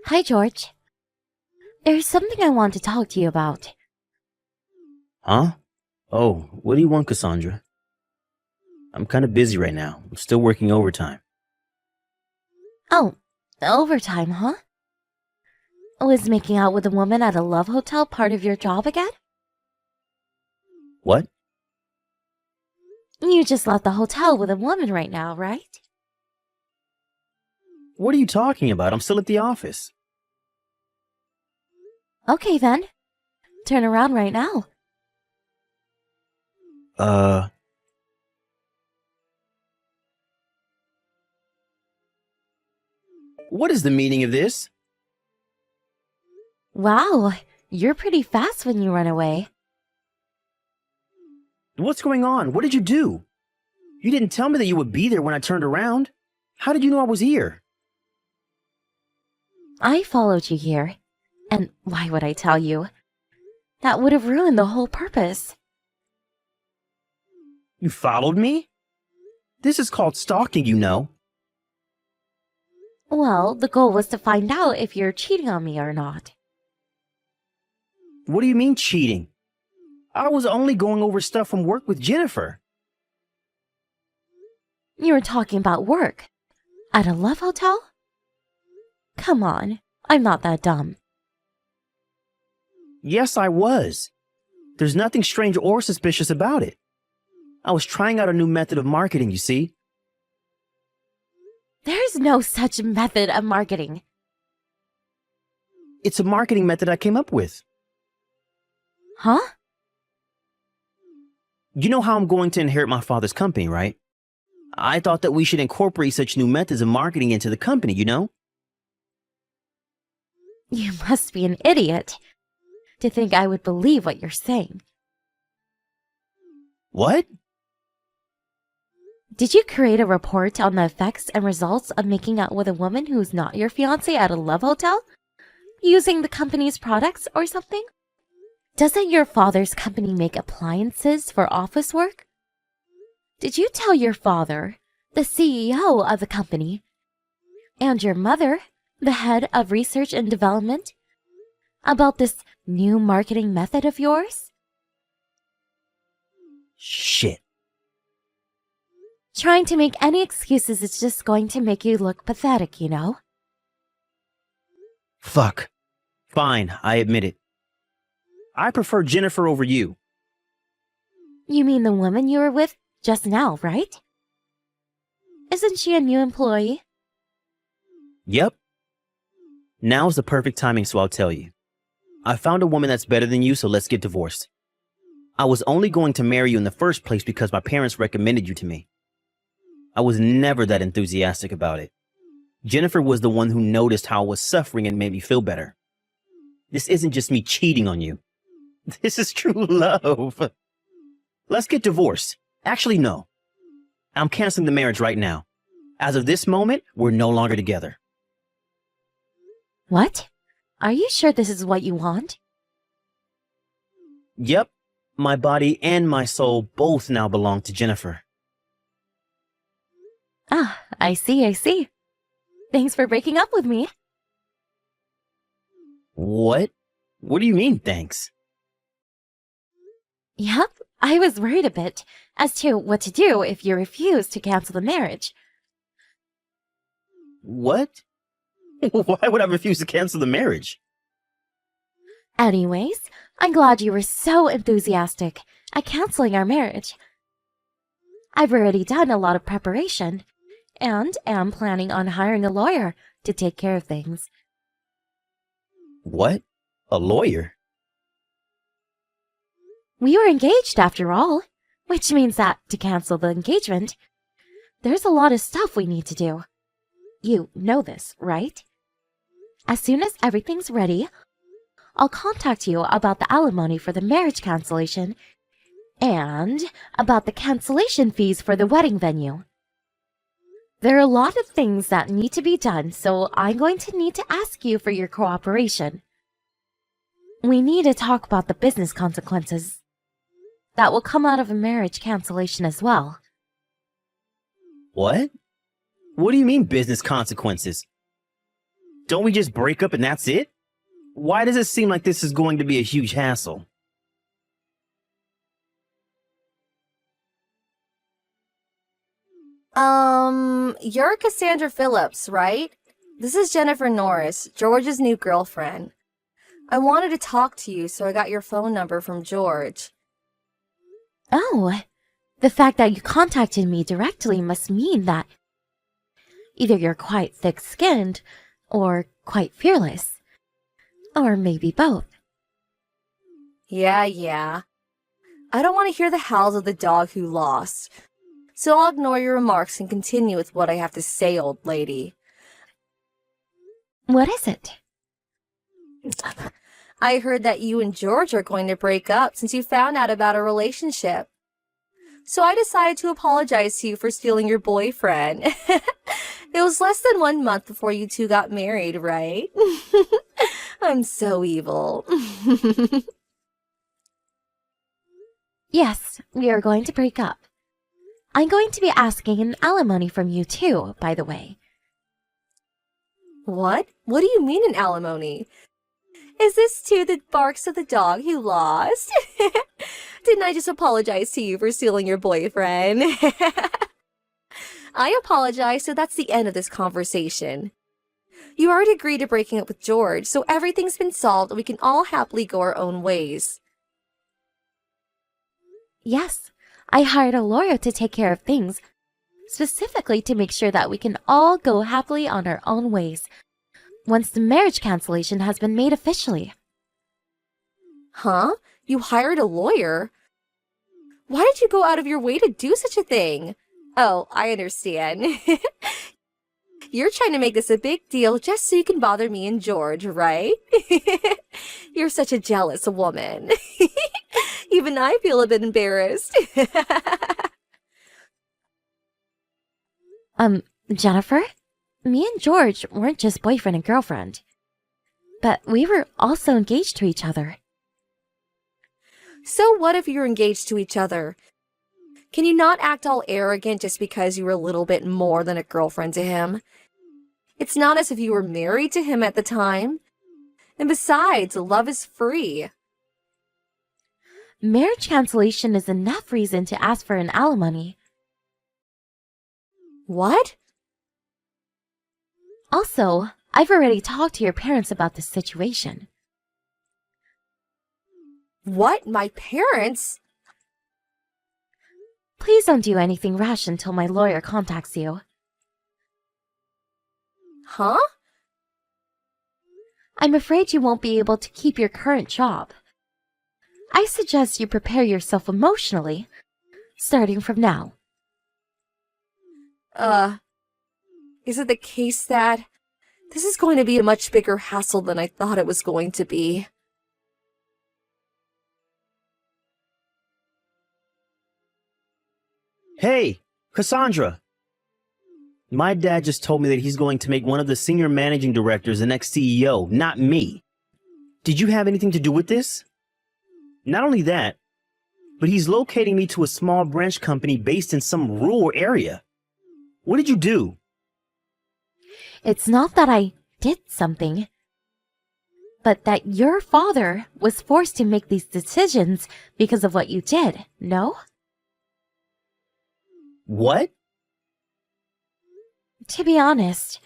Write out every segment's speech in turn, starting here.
Hi, George. There's something I want to talk to you about. Huh? Oh, what do you want, Cassandra? I'm kind of busy right now. I'm still working overtime. Oh, overtime, huh? Was making out with a woman at a love hotel part of your job again? What? You just left the hotel with a woman right now, right? What are you talking about? I'm still at the office. Okay then. Turn around right now. Uh, what is the meaning of this? Wow, you're pretty fast when you run away. What's going on? What did you do? You didn't tell me that you would be there when I turned around. How did you know I was here? I followed you here. And why would I tell you? That would have ruined the whole purpose. You followed me? This is called stalking, you know. Well, the goal was to find out if you're cheating on me or not. What do you mean cheating? I was only going over stuff from work with Jennifer. You were talking about work. At a love hotel? Come on, I'm not that dumb. Yes, I was. There's nothing strange or suspicious about it. I was trying out a new method of marketing, you see. There's no such method of marketing. It's a marketing method I came up with. Huh? You know how I'm going to inherit my father's company, right? I thought that we should incorporate such new methods of marketing into the company, you know? You must be an idiot to think I would believe what you're saying. What? Did you create a report on the effects and results of making out with a woman who's not your fiancé at a love hotel? Using the company's products or something? Doesn't your father's company make appliances for office work? Did you tell your father, the CEO of the company, and your mother, the head of research and development, about this new marketing method of yours? Shit. Trying to make any excuses is just going to make you look pathetic, you know? Fuck. Fine, I admit it. I prefer Jennifer over you. You mean the woman you were with just now, right? Isn't she a new employee? Yep. Now's the perfect timing, so I'll tell you. I found a woman that's better than you, so let's get divorced. I was only going to marry you in the first place because my parents recommended you to me. I was never that enthusiastic about it. Jennifer was the one who noticed how I was suffering and made me feel better. This isn't just me cheating on you. This is true love. Let's get divorced. Actually, no. I'm canceling the marriage right now. As of this moment, we're no longer together. What? Are you sure this is what you want? Yep. My body and my soul both now belong to Jennifer. Ah, I see. Thanks for breaking up with me. What? What do you mean, thanks? Yep, I was worried a bit as to what to do if you refused to cancel the marriage. What? Why would I refuse to cancel the marriage? Anyways, I'm glad you were so enthusiastic at canceling our marriage. I've already done a lot of preparation and am planning on hiring a lawyer to take care of things. What? A lawyer? We were engaged after all, which means that to cancel the engagement, there's a lot of stuff we need to do. You know this, right? As soon as everything's ready, I'll contact you about the alimony for the marriage cancellation and about the cancellation fees for the wedding venue. There are a lot of things that need to be done, so I'm going to need to ask you for your cooperation. We need to talk about the business consequences that will come out of a marriage cancellation as well. What? What do you mean business consequences? Don't we just break up and that's it? Why does it seem like this is going to be a huge hassle? You're Cassandra Phillips, right? This is Jennifer Norris, George's new girlfriend. I wanted to talk to you, so I got your phone number from George. Oh, the fact that you contacted me directly must mean that either you're quite thick-skinned or quite fearless. Or maybe both. Yeah. I don't want to hear the howls of the dog who lost. So I'll ignore your remarks and continue with what I have to say, old lady. What is it? I heard that you and George are going to break up since you found out about our relationship. So I decided to apologize to you for stealing your boyfriend. It was less than 1 month before you two got married, right? I'm so evil. Yes, we are going to break up. I'm going to be asking an alimony from you too, by the way. What? What do you mean an alimony? Is this too the barks of the dog who lost? Didn't I just apologize to you for stealing your boyfriend? I apologize, so that's the end of this conversation. You already agreed to breaking up with George, so everything's been solved and we can all happily go our own ways. Yes, I hired a lawyer to take care of things, specifically to make sure that we can all go happily on our own ways once the marriage cancellation has been made officially. Huh? You hired a lawyer? Why did you go out of your way to do such a thing? Oh, I understand. You're trying to make this a big deal just so you can bother me and George, right? You're such a jealous woman. Even I feel a bit embarrassed. Jennifer? Me and George weren't just boyfriend and girlfriend, but we were also engaged to each other. So what if you're engaged to each other? Can you not act all arrogant just because you were a little bit more than a girlfriend to him? It's not as if you were married to him at the time. And besides, love is free. Marriage cancellation is enough reason to ask for an alimony. What? Also, I've already talked to your parents about this situation. What? My parents? Please don't do anything rash until my lawyer contacts you. Huh? I'm afraid you won't be able to keep your current job. I suggest you prepare yourself emotionally, starting from now. Is it the case that this is going to be a much bigger hassle than I thought it was going to be? Hey, Cassandra! My dad just told me that he's going to make one of the senior managing directors the next CEO, not me. Did you have anything to do with this? Not only that, but he's locating me to a small branch company based in some rural area. What did you do? It's not that I did something, but that your father was forced to make these decisions because of what you did, no? What? To be honest,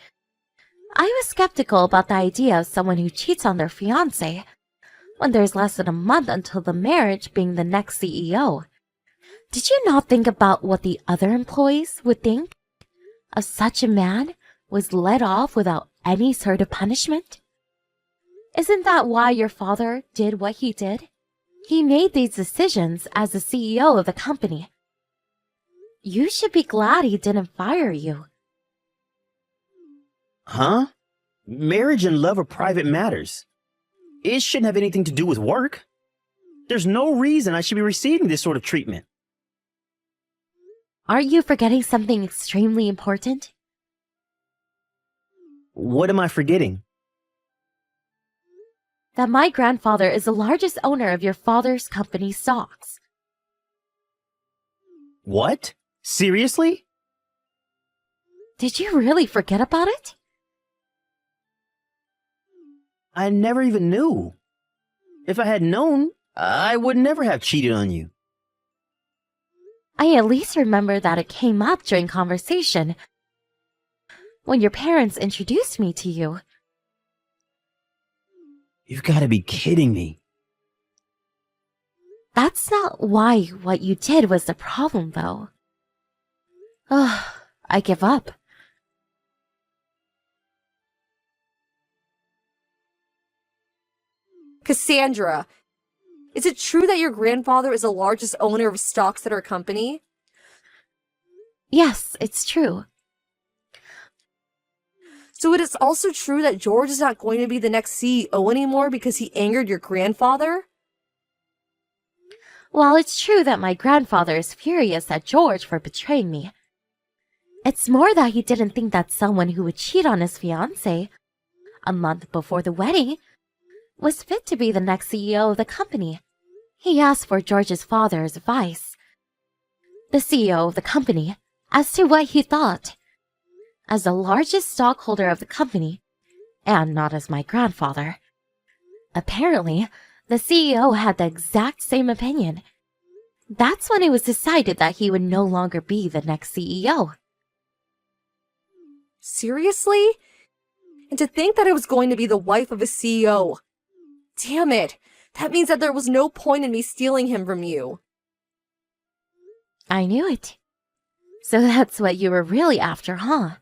I was skeptical about the idea of someone who cheats on their fiancé when there's less than a month until the marriage being the next CEO. Did you not think about what the other employees would think of such a man was let off without any sort of punishment? Isn't that why your father did what he did? He made these decisions as the CEO of the company. You should be glad he didn't fire you. Huh? Marriage and love are private matters. It shouldn't have anything to do with work. There's no reason I should be receiving this sort of treatment. Aren't you forgetting something extremely important? What am I forgetting? That my grandfather is the largest owner of your father's company stocks. What? Seriously? Did you really forget about it? I never even knew. If I had known, I would never have cheated on you. I at least remember that it came up during conversation when your parents introduced me to you. You've got to be kidding me. That's not why what you did was the problem, though. Ugh, I give up. Cassandra, is it true that your grandfather is the largest owner of stocks at our company? Yes, it's true. So it is also true that George is not going to be the next CEO anymore because he angered your grandfather? While it's true that my grandfather is furious at George for betraying me, it's more that he didn't think that someone who would cheat on his fiancé a month before the wedding was fit to be the next CEO of the company. He asked for George's father's advice, the CEO of the company, as to what he thought. As the largest stockholder of the company, and not as my grandfather. Apparently, the CEO had the exact same opinion. That's when it was decided that he would no longer be the next CEO. Seriously? And to think that I was going to be the wife of a CEO. Damn it. That means that there was no point in me stealing him from you. I knew it. So that's what you were really after, huh?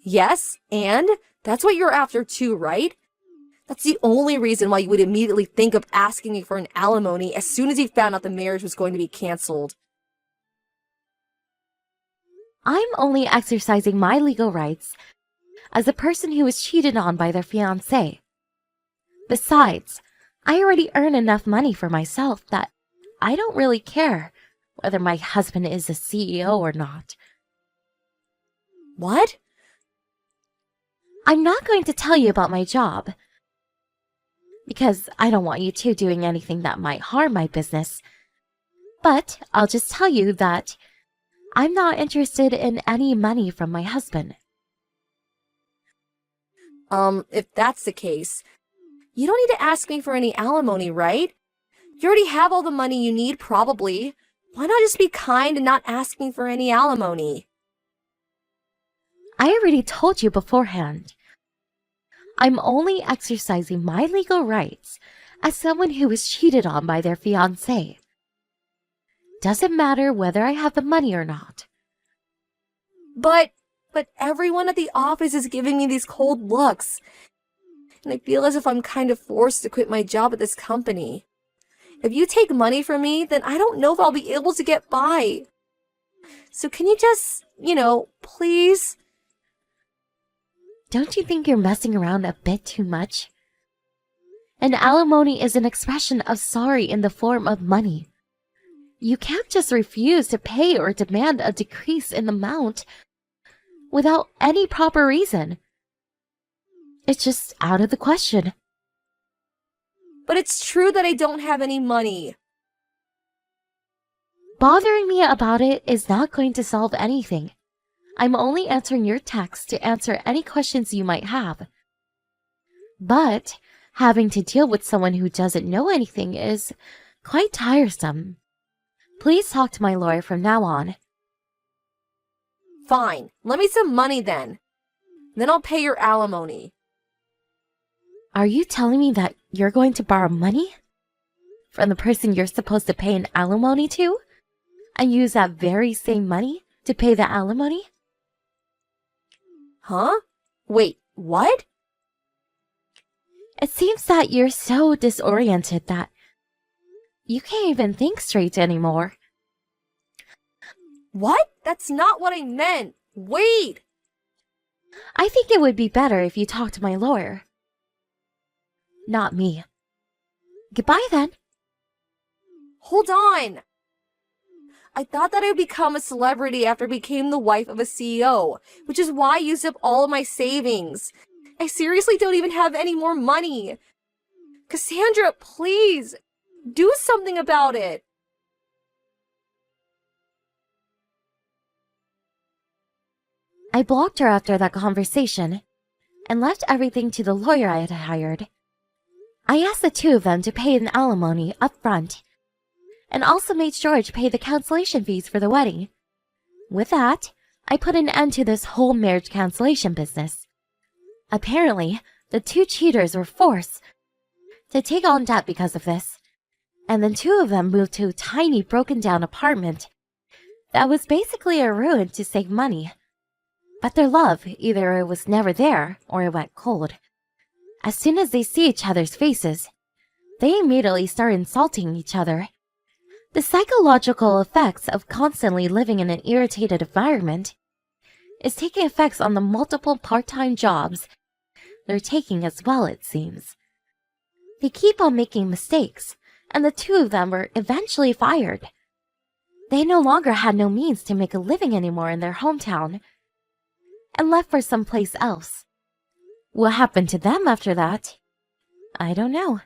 Yes, and that's what you're after too, right? That's the only reason why you would immediately think of asking me for an alimony as soon as you found out the marriage was going to be canceled. I'm only exercising my legal rights as a person who was cheated on by their fiancé. Besides, I already earn enough money for myself that I don't really care whether my husband is a CEO or not. What? I'm not going to tell you about my job, because I don't want you two doing anything that might harm my business. But I'll just tell you that I'm not interested in any money from my husband. If that's the case, you don't need to ask me for any alimony, right? You already have all the money you need, probably. Why not just be kind and not ask me for any alimony? I already told you beforehand. I'm only exercising my legal rights as someone who was cheated on by their fiancé. Doesn't matter whether I have the money or not. But everyone at the office is giving me these cold looks. And I feel as if I'm kind of forced to quit my job at this company. If you take money from me, then I don't know if I'll be able to get by. So can you just, please? Don't you think you're messing around a bit too much? An alimony is an expression of sorry in the form of money. You can't just refuse to pay or demand a decrease in the amount without any proper reason. It's just out of the question. But it's true that I don't have any money. Bothering me about it is not going to solve anything. I'm only answering your text to answer any questions you might have. But having to deal with someone who doesn't know anything is quite tiresome. Please talk to my lawyer from now on. Fine, let me some money then. Then I'll pay your alimony. Are you telling me that you're going to borrow money from the person you're supposed to pay an alimony to and use that very same money to pay the alimony? Huh? Wait, what? It seems that you're so disoriented that you can't even think straight anymore. What? That's not what I meant. Wait! I think it would be better if you talked to my lawyer. Not me. Goodbye then. Hold on! I thought that I would become a celebrity after I became the wife of a CEO, which is why I used up all of my savings. I seriously don't even have any more money. Cassandra, please, do something about it. I blocked her after that conversation, and left everything to the lawyer I had hired. I asked the two of them to pay an alimony up front, and also made George pay the cancellation fees for the wedding. With that, I put an end to this whole marriage cancellation business. Apparently, the two cheaters were forced to take on debt because of this, and then two of them moved to a tiny broken-down apartment that was basically a ruin to save money. But their love, either it was never there or it went cold. As soon as they see each other's faces, they immediately start insulting each other. The psychological effects of constantly living in an irritated environment is taking effects on the multiple part-time jobs they're taking as well, it seems. They keep on making mistakes, and the two of them were eventually fired. They no longer had no means to make a living anymore in their hometown, and left for someplace else. What happened to them after that? I don't know.